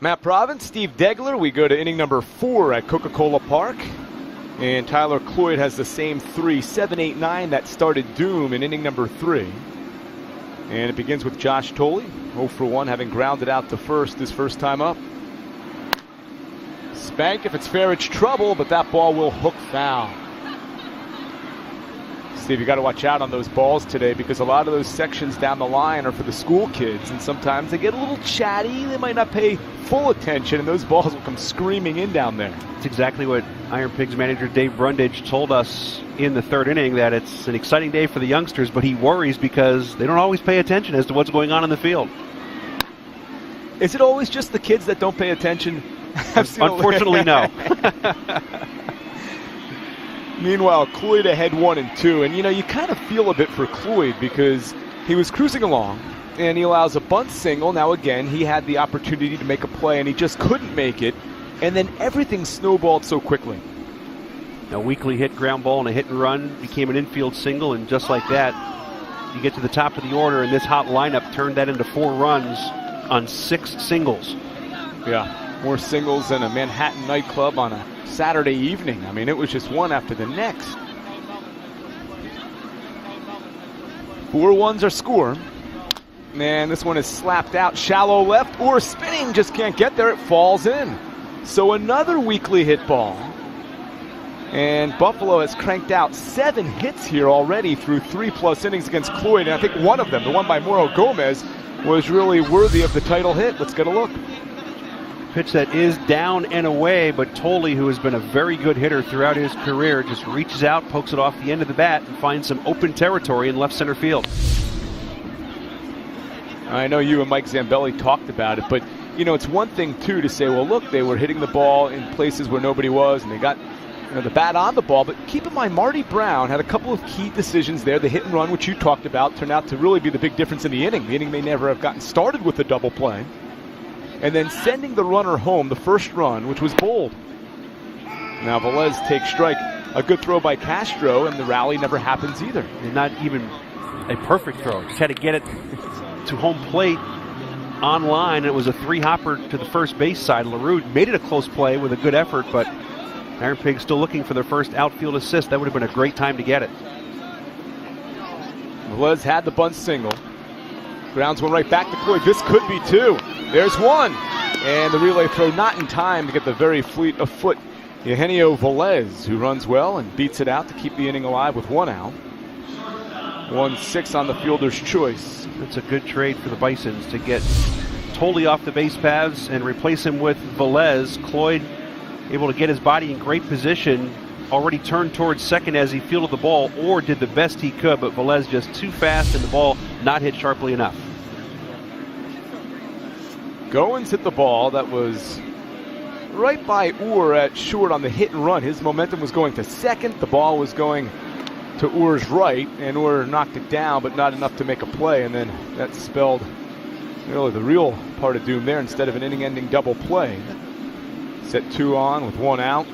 Matt Provence, Steve Degler. We go to inning number 4 at Coca-Cola Park. And Tyler Cloyd has the same 3, 7, 8, 9 that started Doom in inning number 3. And it begins with Josh Tolley, 0 for 1, having grounded out to first his first time up. Spank, if it's fair, it's trouble, but that ball will hook foul. Steve, you got to watch out on those balls today because a lot of those sections down the line are for the school kids, and sometimes they get a little chatty. They might not pay full attention, and those balls will come screaming in down there. That's exactly what IronPigs manager Dave Brundage told us in the 3rd inning, that it's an exciting day for the youngsters, but he worries because they don't always pay attention as to what's going on in the field. Is it always just the kids that don't pay attention? Unfortunately, no. Meanwhile, Cloyd ahead 1-2, and you kind of feel a bit for Cloyd because he was cruising along and he allows a bunt single. Now again, he had the opportunity to make a play and he just couldn't make it, and then everything snowballed so quickly. A weakly hit ground ball and a hit and run became an infield single, and just like that, you get to the top of the order, and this hot lineup turned that into 4 runs on 6 singles. Yeah, more singles than a Manhattan nightclub on a Saturday evening. I mean, it was just one after the next. 4 ones are score. Man, this one is slapped out, shallow left, or spinning, just can't get there. It falls in. So another weakly hit ball. And Buffalo has cranked out 7 hits here already through 3+ innings against Cloyd. And I think one of them, the one by Mauro Gomez, was really worthy of the title hit. Let's get a look. Pitch that is down and away, but Tolley, who has been a very good hitter throughout his career, just reaches out, pokes it off the end of the bat, and finds some open territory in left center field. I know you and Mike Zambelli talked about it, but it's one thing too to say, well, look, they were hitting the ball in places where nobody was, and they got the bat on the ball. But keep in mind, Marty Brown had a couple of key decisions there. The hit and run, which you talked about, turned out to really be the big difference in the inning. The inning may never have gotten started with the double play. And then sending the runner home, the first run, which was bold. Now Velez takes strike. A good throw by Castro, and the rally never happens either. And not even a perfect throw. Just had to get it to home plate on line. It was a 3-hopper to the first base side. LaRue made it a close play with a good effort, but IronPigs still looking for their first outfield assist. That would have been a great time to get it. Velez had the bunt single. Grounds one right back to Cloyd. This could be 2. There's 1. And the relay throw not in time to get the very fleet of foot Eugenio Velez, who runs well and beats it out to keep the inning alive with 1 out. 1-6 on the fielder's choice. It's a good trade for the Bisons to get Tolley off the base paths and replace him with Velez. Cloyd able to get his body in great position, already turned towards second as he fielded the ball, or did the best he could, but Velez just too fast and the ball not hit sharply enough. Goins hit the ball that was right by Orr at short on the hit and run. His momentum was going to second. The ball was going to Orr's right, and Orr knocked it down, but not enough to make a play. And then that spelled really the real part of doom there. Instead of an inning-ending double play, set 2 on with 1 out.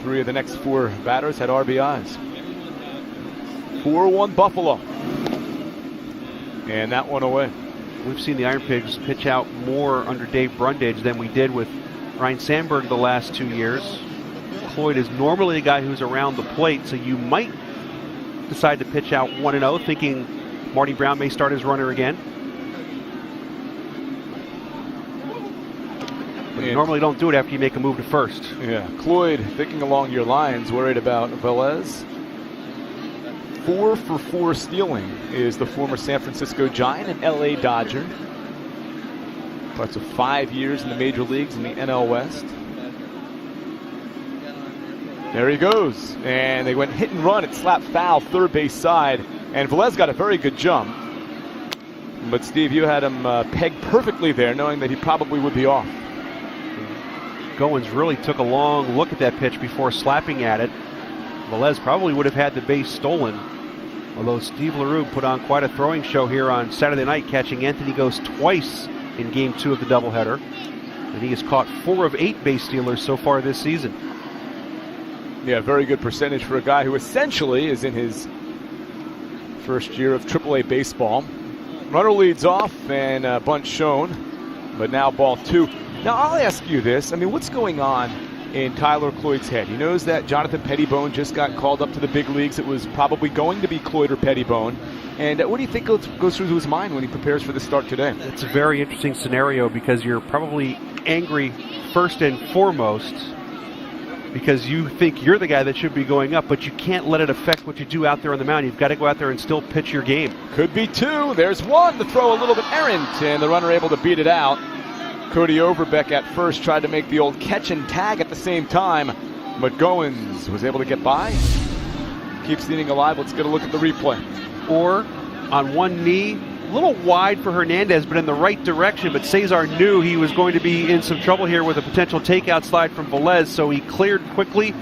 3 of the next 4 batters had RBIs. 4-1 Buffalo. And that one away. We've seen the IronPigs pitch out more under Dave Brundage than we did with Ryan Sandberg the last 2 years. Cloyd is normally a guy who's around the plate, so you might decide to pitch out 1-0, thinking Marty Brown may start his runner again. But you normally don't do it after you make a move to first. Yeah, Cloyd, thinking along your lines, worried about Velez. 4 for 4 stealing is the former San Francisco Giant and LA Dodger. Parts of 5 years in the major leagues in the NL West. There he goes. And they went hit and run. It slapped foul, third base side. And Velez got a very good jump. But Steve, you had him pegged perfectly there, knowing that he probably would be off. Goins really took a long look at that pitch before slapping at it. Velez probably would have had the base stolen. Although Steve LaRue put on quite a throwing show here on Saturday night, catching Anthony Gose twice in Game 2 of the doubleheader. And he has caught 4 of 8 base stealers so far this season. Yeah, very good percentage for a guy who essentially is in his first year of AAA baseball. Runner leads off and bunt shown. but now ball 2. Now, I'll ask you this. I mean, what's going on in Tyler Cloyd's head? He knows that Jonathan Pettibone just got called up to the big leagues. It was probably going to be Cloyd or Pettibone. And what do you think goes through his mind when he prepares for the start today? It's a very interesting scenario because you're probably angry first and foremost because you think you're the guy that should be going up, but you can't let it affect what you do out there on the mound. You've got to go out there and still pitch your game. Could be 2. There's 1 to throw a little bit errant, and the runner able to beat it out. Cody Overbeck at first tried to make the old catch and tag at the same time, but Goins was able to get by. Keeps the inning alive. Let's get a look at the replay. Or on one knee, a little wide for Hernandez, but in the right direction. But Cesar knew he was going to be in some trouble here with a potential takeout slide from Velez, so he cleared quickly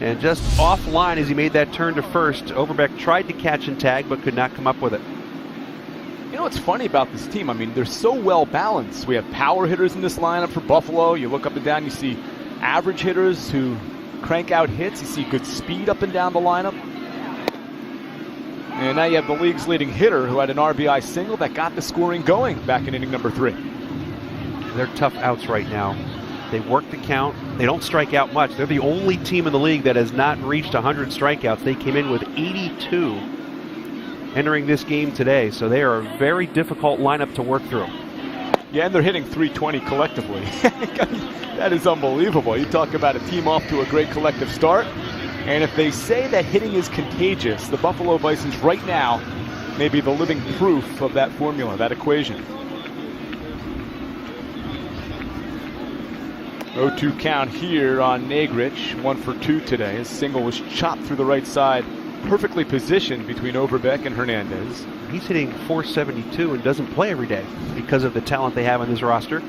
and just offline as he made that turn to first. Overbeck tried to catch and tag, but could not come up with it. You know what's funny about this team? I mean, they're so well balanced. We have power hitters in this lineup for Buffalo. You look up and down, you see average hitters who crank out hits. You see good speed up and down the lineup. And now you have the league's leading hitter who had an RBI single that got the scoring going back in inning number 3. They're tough outs right now. They work the count. They don't strike out much. They're the only team in the league that has not reached 100 strikeouts. They came in with 82 entering this game today, so they are a very difficult lineup to work through. Yeah, and they're hitting .320 collectively. That is unbelievable. You talk about a team off to a great collective start. And if they say that hitting is contagious, the Buffalo Bisons right now may be the living proof of that formula, that equation. 0-2 count here on Nagrich, 1 for 2 today. His single was chopped through the right side, perfectly positioned between Overbeck and Hernandez. He's hitting .472 and doesn't play every day because of the talent they have on this roster.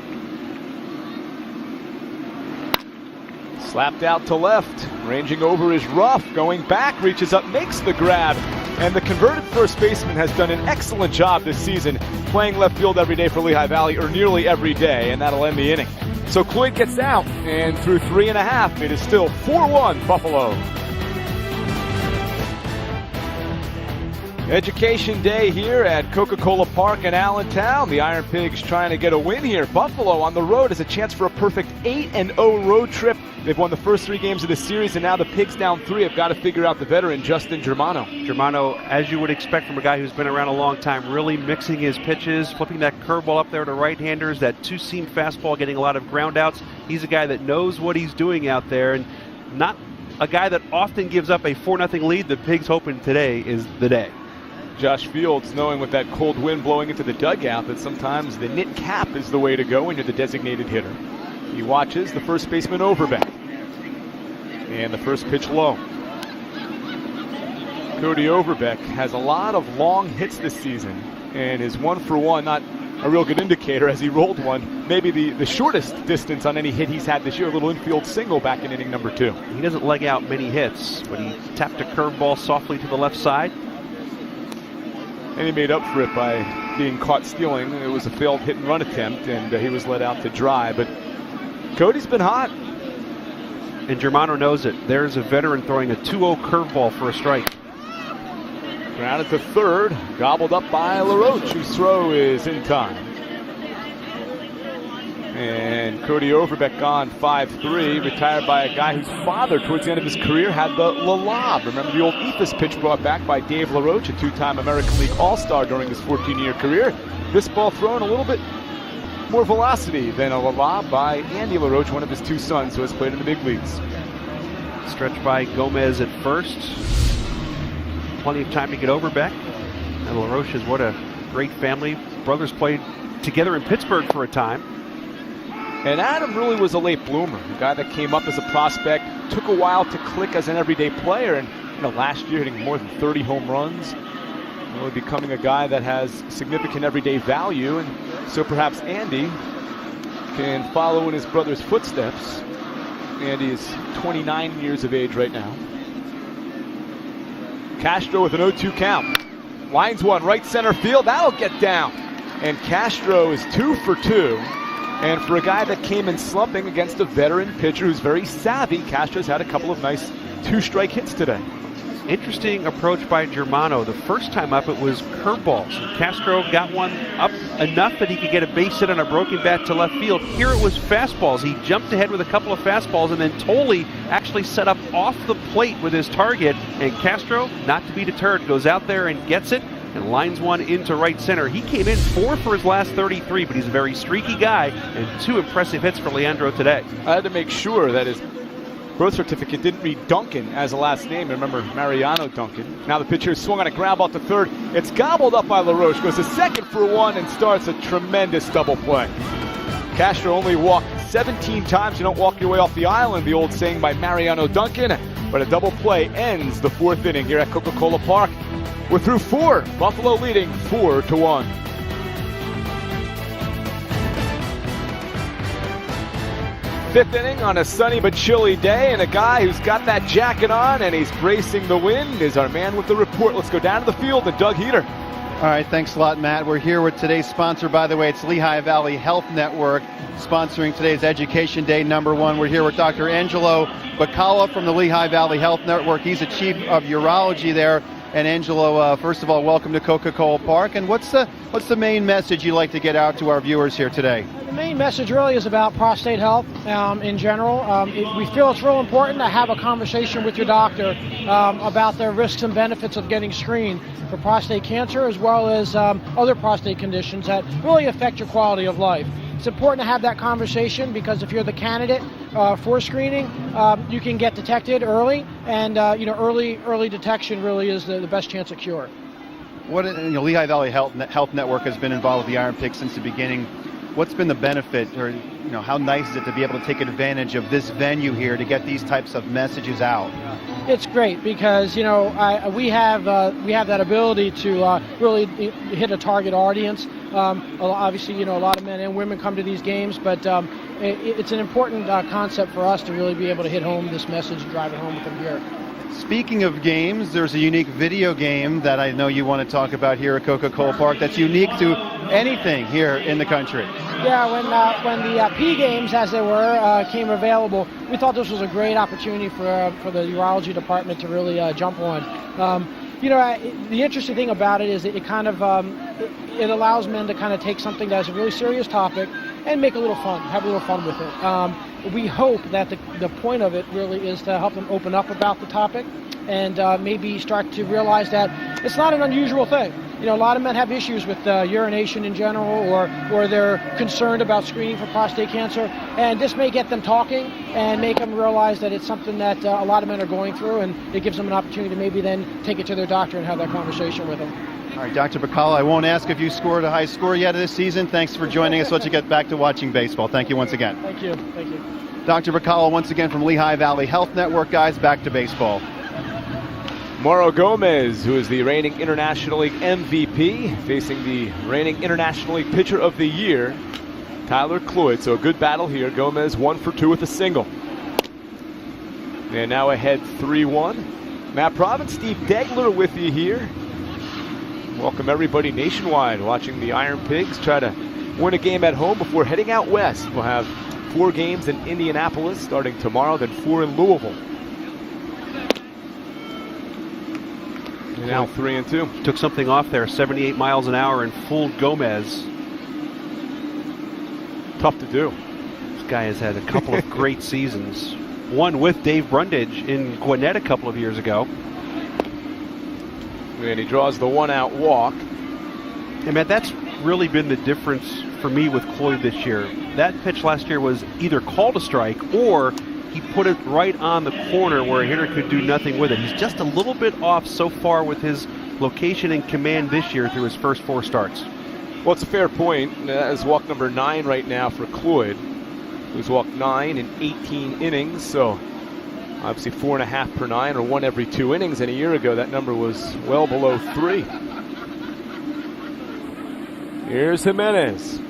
Slapped out to left, ranging over is Ruff, going back, reaches up, makes the grab, and the converted first baseman has done an excellent job this season playing left field every day for Lehigh Valley, or nearly every day, and that'll end the inning. So Cloyd gets out, and through 3.5, it is still 4-1 Buffalo. Education Day here at Coca-Cola Park in Allentown. The IronPigs trying to get a win here. Buffalo on the road has a chance for a perfect 8-0 road trip. They've won the first 3 games of the series, and now the Pigs down 3 have got to figure out the veteran, Justin Germano. Germano, as you would expect from a guy who's been around a long time, really mixing his pitches, flipping that curveball up there to right-handers, that two-seam fastball, getting a lot of ground outs. He's a guy that knows what he's doing out there, and not a guy that often gives up a 4-0 lead. The Pigs hoping today is the day. Josh Fields, knowing with that cold wind blowing into the dugout that sometimes the knit cap is the way to go when you're the designated hitter. He watches the first baseman Overbeck. And the first pitch low. Cody Overbeck has a lot of long hits this season, and is 1 for 1, not a real good indicator as he rolled one, maybe the shortest distance on any hit he's had this year, a little infield single back in inning number 2. He doesn't leg out many hits, but he tapped a curveball softly to the left side. And he made up for it by being caught stealing. It was a failed hit and run attempt, and he was let out to dry. But Cody's been hot. And Germano knows it. There's a veteran throwing a 2-0 curveball for a strike. Grounded to third, gobbled up by LaRoche, whose throw is in time. And Cody Overbeck gone 5-3, retired by a guy whose father, towards the end of his career, had the LaLob. Remember the old Ethos pitch brought back by Dave LaRoche, a 2-time American League All-Star during his 14-year career. This ball thrown a little bit more velocity than a LaLob by Andy LaRoche, one of his 2 sons who has played in the big leagues. Stretch by Gomez at first. Plenty of time to get Overbeck. And LaRoche is what a great family. Brothers played together in Pittsburgh for a time. And Adam really was a late bloomer, a guy that came up as a prospect, took a while to click as an everyday player, and last year hitting more than 30 home runs, really becoming a guy that has significant everyday value, and so perhaps Andy can follow in his brother's footsteps. Andy is 29 years of age right now. Castro with an 0-2 count. Lines one, right center field, that'll get down. And Castro is 2 for 2. And for a guy that came in slumping against a veteran pitcher who's very savvy, Castro's had a couple of nice 2-strike hits today. Interesting approach by Germano. The first time up, it was curveballs. Castro got one up enough that he could get a base hit on a broken bat to left field. Here it was fastballs. He jumped ahead with a couple of fastballs, and then Tolley actually set up off the plate with his target. And Castro, not to be deterred, goes out there and gets it and lines one into right center. He came in 4 for his last 33, but he's a very streaky guy, and 2 impressive hits for Leandro today. I had to make sure that his birth certificate didn't read Duncan as a last name. Remember, Mariano Duncan. Now the pitcher swung on a ground ball to third. It's gobbled up by LaRoche. Goes to second for 1 and starts a tremendous double play. Castro only walked 17 times. You don't walk your way off the island, the old saying by Mariano Duncan. But a double play ends the 4th inning here at Coca-Cola Park. We're through 4. Buffalo leading 4-1. Fifth inning on a sunny but chilly day, and a guy who's got that jacket on and he's bracing the wind is our man with the report. Let's go down to the field to Doug Heater. All right, thanks a lot, Matt. We're here with today's sponsor, by the way. It's Lehigh Valley Health Network, sponsoring today's Education Day #1. We're here with Dr. Angelo Bacalla from the Lehigh Valley Health Network. He's the chief of urology there. And Angelo, first of all, welcome to Coca-Cola Park. And what's the main message you'd like to get out to our viewers here today? The main message really is about prostate health in general. We feel it's real important to have a conversation with your doctor about the risks and benefits of getting screened for prostate cancer, as well as other prostate conditions that really affect your quality of life. It's important to have that conversation because if you're the candidate for screening, you can get detected early, and early detection really is the best chance of cure. Lehigh Valley Health Network has been involved with the IronPigs since the beginning. What's been the benefit, or how nice is it to be able to take advantage of this venue here to get these types of messages out? It's great because we have that ability to really hit a target audience. Obviously, a lot of men and women come to these games, but it's an important concept for us to really be able to hit home this message, drive it home with them here. Speaking of games, there's a unique video game that I know you want to talk about here at Coca-Cola Park that's unique to anything here in the country. Yeah, when the P games, as they were, came available, we thought this was a great opportunity for the urology department to really jump on. The interesting thing about it is it kind of it allows men to kind of take something that's a really serious topic and make a little fun, have a little fun with it. We hope that the point of it really is to help them open up about the topic and maybe start to realize that it's not an unusual thing. A lot of men have issues with urination in general, or they're concerned about screening for prostate cancer, and this may get them talking and make them realize that it's something that a lot of men are going through, and it gives them an opportunity to maybe then take it to their doctor and have that conversation with them. All right, Dr. Bacalla, I won't ask if you scored a high score yet this season. Thanks for joining us. Let's get back to watching baseball. Thank you once again. Thank you. Thank you. Dr. Bacalla once again from Lehigh Valley Health Network. Guys, back to baseball. Mauro Gomez, who is the reigning International League MVP, facing the reigning International League Pitcher of the Year, Tyler Cloyd. So a good battle here. Gomez 1 for 2 with a single. And now ahead 3-1. Matt Provence, Steve Degler with you here. Welcome everybody nationwide watching the IronPigs try to win a game at home before heading out west. We'll have 4 games in Indianapolis starting tomorrow, then 4 in Louisville. And now 3-2. Took something off there, 78 miles an hour, and fooled Gomez. Tough to do. This guy has had a couple of great seasons. One with Dave Brundage in Gwinnett a couple of years ago. And he draws the 1-out walk. And Matt, that's really been the difference for me with Cloyd this year. That pitch last year was either called a strike or he put it right on the corner where a hitter could do nothing with it. He's just a little bit off so far with his location and command this year through his first 4 starts. Well, it's a fair point. That is walk number 9 right now for Cloyd, who's walked 9 in 18 innings. So obviously 4.5 per 9, or 1 every 2 innings. And a year ago, that number was well below 3. Here's Jimenez.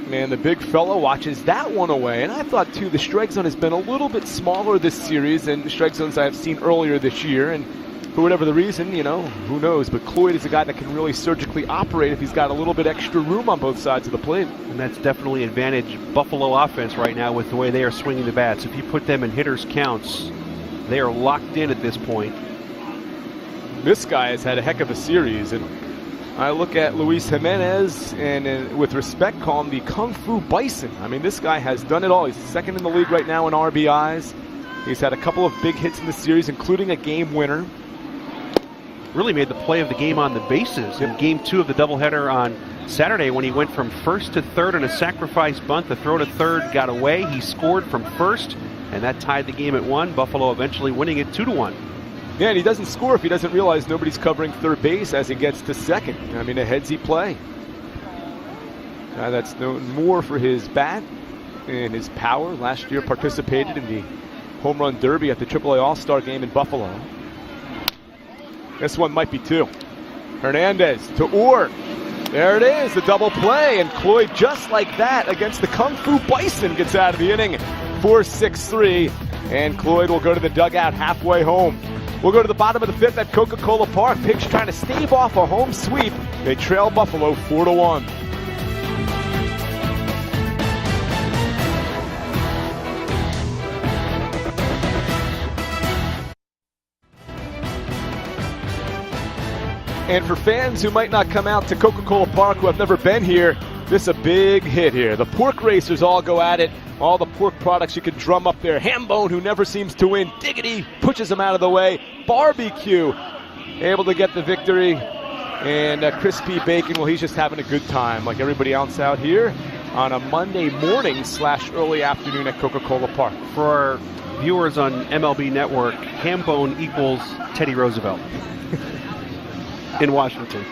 Man, the big fella watches that one away. And I thought, too, the strike zone has been a little bit smaller this series than the strike zones I've seen earlier this year. And for whatever the reason, who knows. But Cloyd is a guy that can really surgically operate if he's got a little bit extra room on both sides of the plate. And that's definitely advantage Buffalo offense right now with the way they are swinging the bats. If you put them in hitters' counts, They are locked in at this point. This guy has had a heck of a series, and I look at Luis Jimenez and with respect call him the Kung Fu Bison. I mean, this guy has done it all. He's second in the league right now in RBIs. He's had a couple of big hits in the series, including a game winner. Really made the play of the game on the bases in game 2 of the doubleheader on Saturday when he went from first to third on a sacrifice bunt. The throw to third got away. He scored from first, and that tied the game at 1. Buffalo eventually winning it 2-1. Yeah, and he doesn't score if he doesn't realize nobody's covering third base as he gets to second. I mean, a headsy play. Guy that's known more for his bat and his power. Last year participated in the home run derby at the AAA All-Star game in Buffalo. This one might be 2. Hernandez to Orr. There it is, the double play, and Cloyd just like that against the Kung Fu Bison gets out of the inning. 4-6-3, and Cloyd will go to the dugout halfway home. We'll go to the bottom of the 5th at Coca-Cola Park. Pigs trying to stave off a home sweep. They trail Buffalo 4-1. And for fans who might not come out to Coca-Cola Park who have never been here, this is a big hit here. The pork racers all go at it. All the pork products you can drum up there. Hambone, who never seems to win. Diggity pushes him out of the way. Barbecue able to get the victory. And Crispy Bacon, well, he's just having a good time like everybody else out here on a Monday morning / early afternoon at Coca-Cola Park. For our viewers on MLB Network, Hambone equals Teddy Roosevelt in Washington.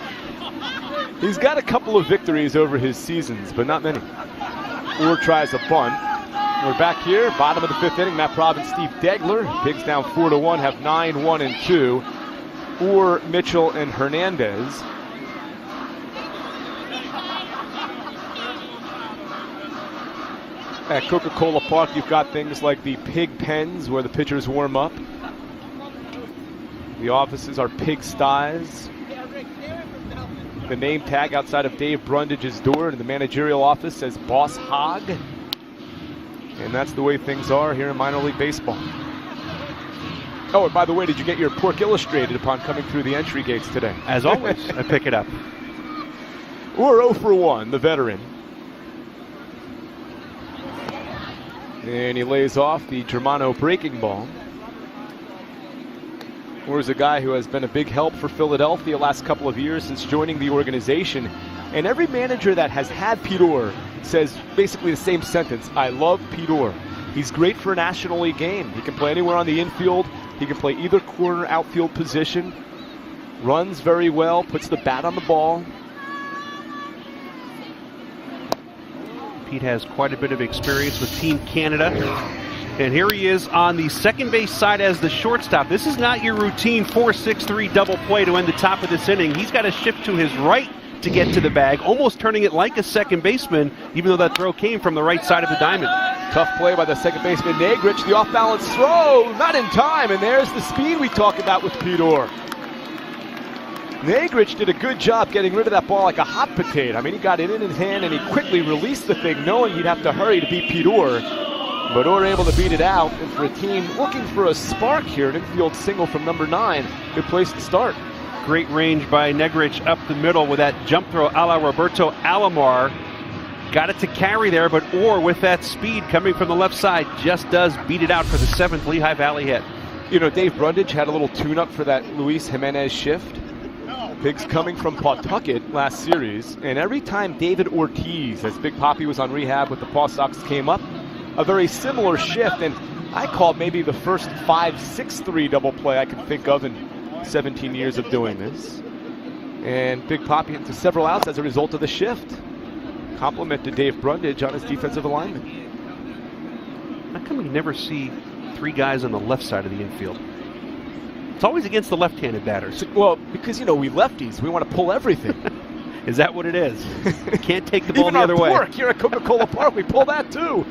He's got a couple of victories over his seasons, but not many. Orr tries a bunt. We're back here, bottom of the 5th inning. Provence and Steve Degler. Pigs down 4-1, have 9-1-2. Orr, Mitchell, and Hernandez. At Coca-Cola Park, you've got things like the pig pens where the pitchers warm up. The offices are pig styes. The name tag outside of Dave Brundage's door in the managerial office says Boss Hog. And that's the way things are here in minor league baseball. Oh, and by the way, did you get your Pork Illustrated upon coming through the entry gates today? As always, I pick it up. Or 0 for 1, the veteran. And he lays off the Germano breaking ball. Or is a guy who has been a big help for Philadelphia last couple of years since joining the organization. And every manager that has had Pete Orr says basically the same sentence: I love Pete Orr. He's great for a National League game. He can play anywhere on the infield. He can play either corner outfield position. Runs very well, puts the bat on the ball. Pete has quite a bit of experience with Team Canada. And here he is on the second base side as the shortstop. This is not your routine 4-6-3 double play to end the top of this inning. He's got to shift to his right to get to the bag, almost turning it like a second baseman, even though that throw came from the right side of the diamond. Tough play by the second baseman, Negrich. The off-balance throw, not in time, and there's the speed we talk about with Pete Orr. Negrich did a good job getting rid of that ball like a hot potato. I mean, he got it in his hand, and he quickly released the thing, knowing he'd have to hurry to beat Pete Orr. But Orr able to beat it out, and for a team looking for a spark here, an infield single from number 9, good place to start. Great range by Negrich up the middle with that jump throw a la Roberto Alomar. Got it to carry there, but Orr with that speed coming from the left side just does beat it out for the 7th Lehigh Valley hit. You know, Dave Brundage had a little tune-up for that Luis Jimenez shift. Pigs coming from Pawtucket last series, and every time David Ortiz, as Big Papi was on rehab with the Paw Sox, came up, a very similar shift, and I called maybe the first 5-6-3 double play I can think of in 17 years of doing this. And Big Papi into several outs as a result of the shift. Compliment to Dave Brundage on his defensive alignment. How come we never see 3 guys on the left side of the infield? It's always against the left-handed batters. Well, because, you know, we lefties, we want to pull everything. Is that what it is? Can't take the ball the other way. Even our pork here at Coca-Cola Park, we pull that too.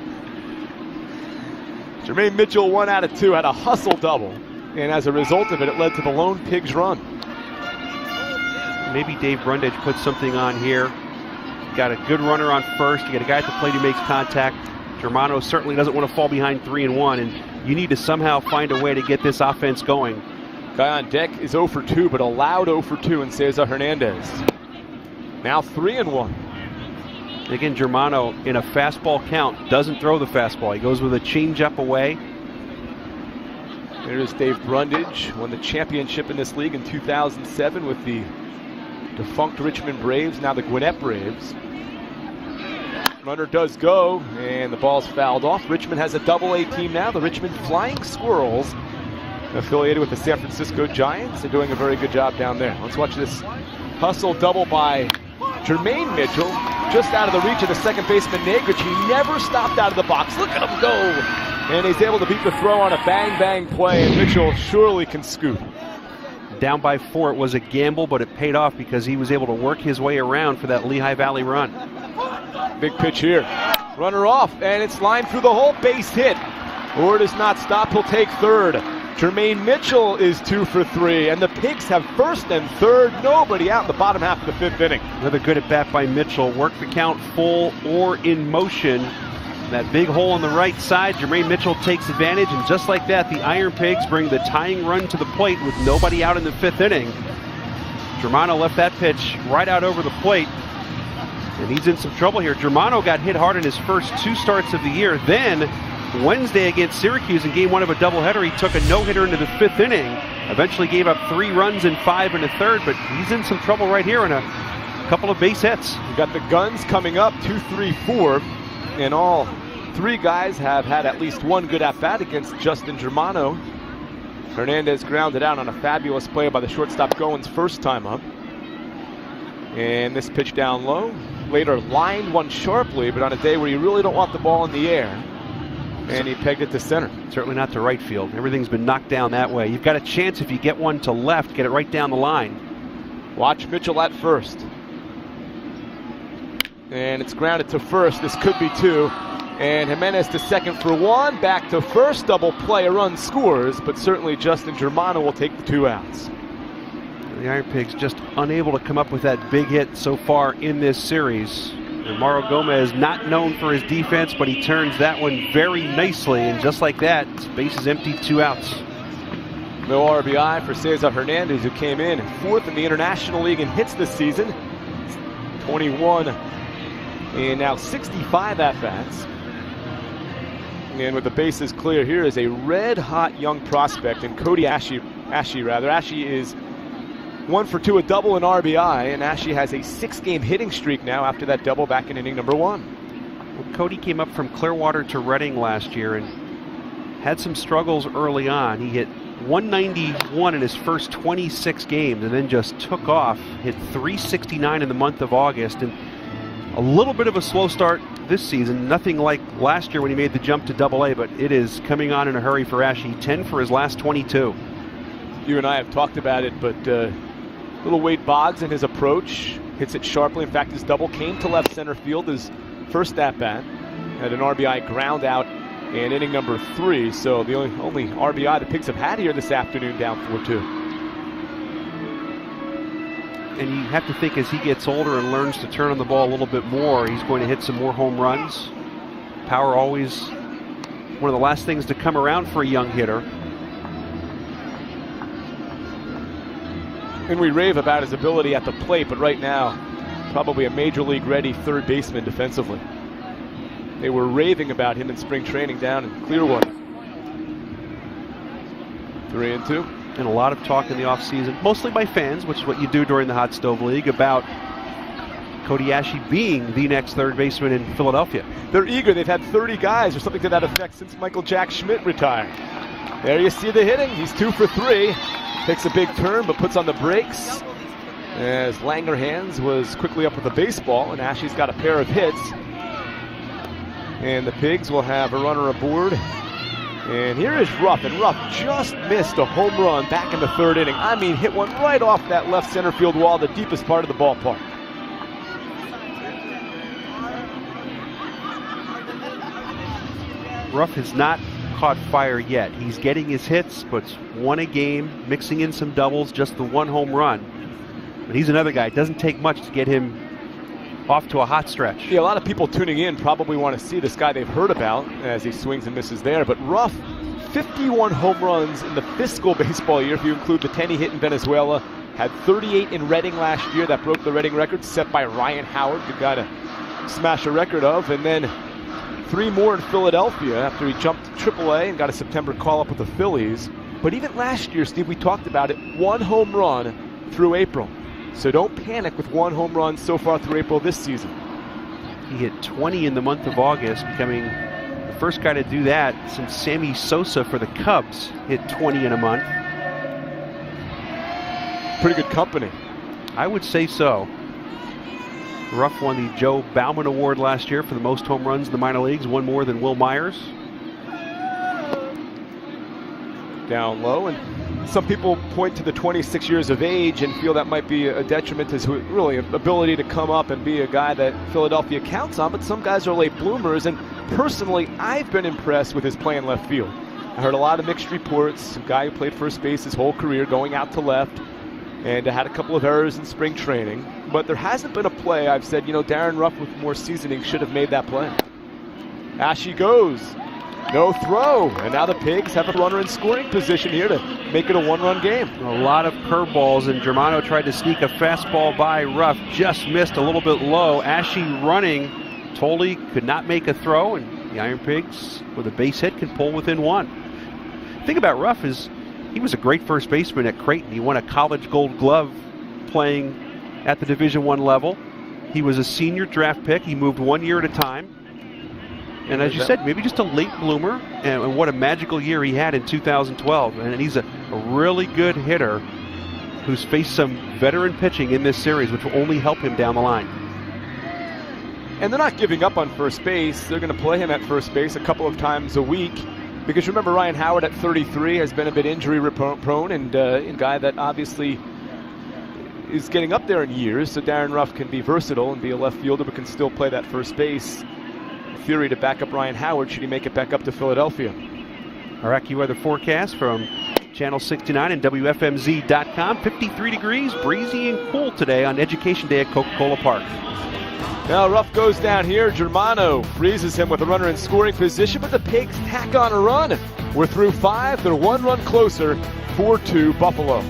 Jermaine Mitchell, 1 out of 2, had a hustle double. And as a result of it, it led to the lone Pigs run. Maybe Dave Brundage put something on here. Got a good runner on first. You got a guy at the plate who makes contact. Germano certainly doesn't want to fall behind 3-1. And You need to somehow find a way to get this offense going. Guy on deck is 0 for 2, but allowed 0 for 2 in Cesar Hernandez. Now 3-1. Again, Germano in a fastball count doesn't throw the fastball. He goes with a changeup away. There's Dave Brundage, won the championship in this league in 2007 with the defunct Richmond Braves, now the Gwinnett Braves. Runner does go, and the ball's fouled off. Richmond has a Double-A team now, the Richmond Flying Squirrels, affiliated with the San Francisco Giants. They're doing a very good job down there. Let's watch this hustle double by Jermaine Mitchell, just out of the reach of the second baseman Negrich. He never stopped out of the box. Look at him go! And he's able to beat the throw on a bang-bang play, and Mitchell surely can scoop. Down by 4, it was a gamble, but it paid off because he was able to work his way around for that Lehigh Valley run. Big pitch here. Runner off, and it's lined through the hole. Base hit. Or does not stop. He'll take third. Jermaine Mitchell is 2 for 3, and the Pigs have first and third. Nobody out in the bottom half of the 5th inning. Another good at bat by Mitchell. Work the count full or in motion. That big hole on the right side, Jermaine Mitchell takes advantage, and just like that, the IronPigs bring the tying run to the plate with nobody out in the 5th inning. Germano left that pitch right out over the plate, and he's in some trouble here. Germano got hit hard in his first 2 starts of the year. Then, Wednesday against Syracuse in game 1 of a doubleheader, he took a no-hitter into the 5th inning. Eventually gave up 3 runs in 5 and a third, but he's in some trouble right here in a couple of base hits. You got the guns coming up, 2, 3, 4, and all 3 guys have had at least 1 good at-bat against Justin Germano. Hernandez grounded out on a fabulous play by the shortstop Goins first time up. And this pitch down low. Later lined one sharply, but on a day where you really don't want the ball in the air. And he pegged it to center. Certainly not to right field. Everything's been knocked down that way. You've got a chance if you get one to left, get it right down the line. Watch Mitchell at first. And it's grounded to first. This could be 2. And Jimenez to second for 1. Back to first. Double play. A run scores, but certainly Justin Germano will take the 2 outs. The IronPigs just unable to come up with that big hit so far in this series. And Mauro Gomez not known for his defense, but he turns that one very nicely. And just like that, base is empty, 2 outs. No RBI for Cesar Hernandez, who came in 4th in the International League in hits this season. 21 and now 65 at-bats. And with the bases clear, here is a red-hot young prospect, and Cody Ashe is 1 for 2, a double and RBI, and Ashe has a 6-game hitting streak now after that double back in inning number 1. Well, Cody came up from Clearwater to Reading last year and had some struggles early on. He hit 191 in his first 26 games and then just took off, hit 369 in the month of August, and a little bit of a slow start this season. Nothing like last year when he made the jump to Double-A, but it is coming on in a hurry for Ashe. 10 for his last 22. You and I have talked about it, but little Wade Boggs in his approach, hits it sharply. In fact, his double came to left center field, his first at-bat. Had an RBI ground out in inning number 3, so the only RBI the Pigs have had here this afternoon, down 4-2. And you have to think as he gets older and learns to turn on the ball a little bit more, he's going to hit some more home runs. Power always one of the last things to come around for a young hitter. And we rave about his ability at the plate, but right now, probably a major league ready third baseman defensively. They were raving about him in spring training down in Clearwater. 3-2. And a lot of talk in the offseason, mostly by fans, which is what you do during the Hot Stove League, about Cody Ashe being the next third baseman in Philadelphia. They're eager. They've had 30 guys or something to that effect since Michael Jack Schmidt retired. There you see the hitting. He's 2 for 3. Takes a big turn, but puts on the brakes as Langerhans was quickly up with the baseball, and Ashe's got a pair of hits. And the Pigs will have a runner aboard. And here is Ruff, and Ruff just missed a home run back in the 3rd inning. I mean, hit one right off that left center field wall, the deepest part of the ballpark. Ruff has not caught fire yet. He's getting his hits, but 1 a game, mixing in some doubles, just the 1 home run. But he's another guy. It doesn't take much to get him off to a hot stretch. Yeah, a lot of people tuning in probably want to see this guy they've heard about as he swings and misses there. But Ruff, 51 home runs in the fiscal baseball year, if you include the 10 he hit in Venezuela. Had 38 in Reading last year. That broke the Reading record set by Ryan Howard, the guy to smash a record of. And then 3 more in Philadelphia after he jumped to AAA and got a September call-up with the Phillies. But even last year, Steve, we talked about it, 1 home run through April. So don't panic with 1 home run so far through April this season. He hit 20 in the month of August, becoming the first guy to do that since Sammy Sosa for the Cubs hit 20 in a month. Pretty good company. I would say so. Ruff won the Joe Bauman Award last year for the most home runs in the minor leagues, 1 more than Will Myers. Down low, and some people point to the 26 years of age and feel that might be a detriment to his really ability to come up and be a guy that Philadelphia counts on, but some guys are late bloomers, and personally, I've been impressed with his play in left field. I heard a lot of mixed reports, a guy who played first base his whole career going out to left, and had a couple of errors in spring training, but there hasn't been a play I've said, you know, Darren Ruff with more seasoning should have made that play. Ashe goes. No throw, and now the Pigs have a runner in scoring position here to make it a 1-run game. A lot of curveballs, and Germano tried to sneak a fastball by Ruff, just missed a little bit low. Ashe running, Tolley could not make a throw, and the IronPigs with a base hit can pull within 1. The thing about Ruff is he was a great first baseman at Creighton. He won a college gold glove playing at the Division I level. He was a senior draft pick. He moved 1 year at a time. And as you said, maybe just a late bloomer, and what a magical year he had in 2012. And he's a really good hitter who's faced some veteran pitching in this series, which will only help him down the line. And they're not giving up on first base. They're going to play him at first base a couple of times a week. Because remember, Ryan Howard at 33 has been a bit injury prone, and a guy that obviously is getting up there in years. So Darren Ruff can be versatile and be a left fielder, but can still play that first base. Theory to back up Ryan Howard should he make it back up to Philadelphia. Our AccuWeather forecast from Channel 69 and WFMZ.com. 53 degrees, breezy and cool today on Education Day at Coca-Cola Park. Now Ruff goes down here. Germano freezes him with a runner in scoring position, but the Pigs tack on a run. We're through 5. They're 1 run closer. 4-2 Buffalo.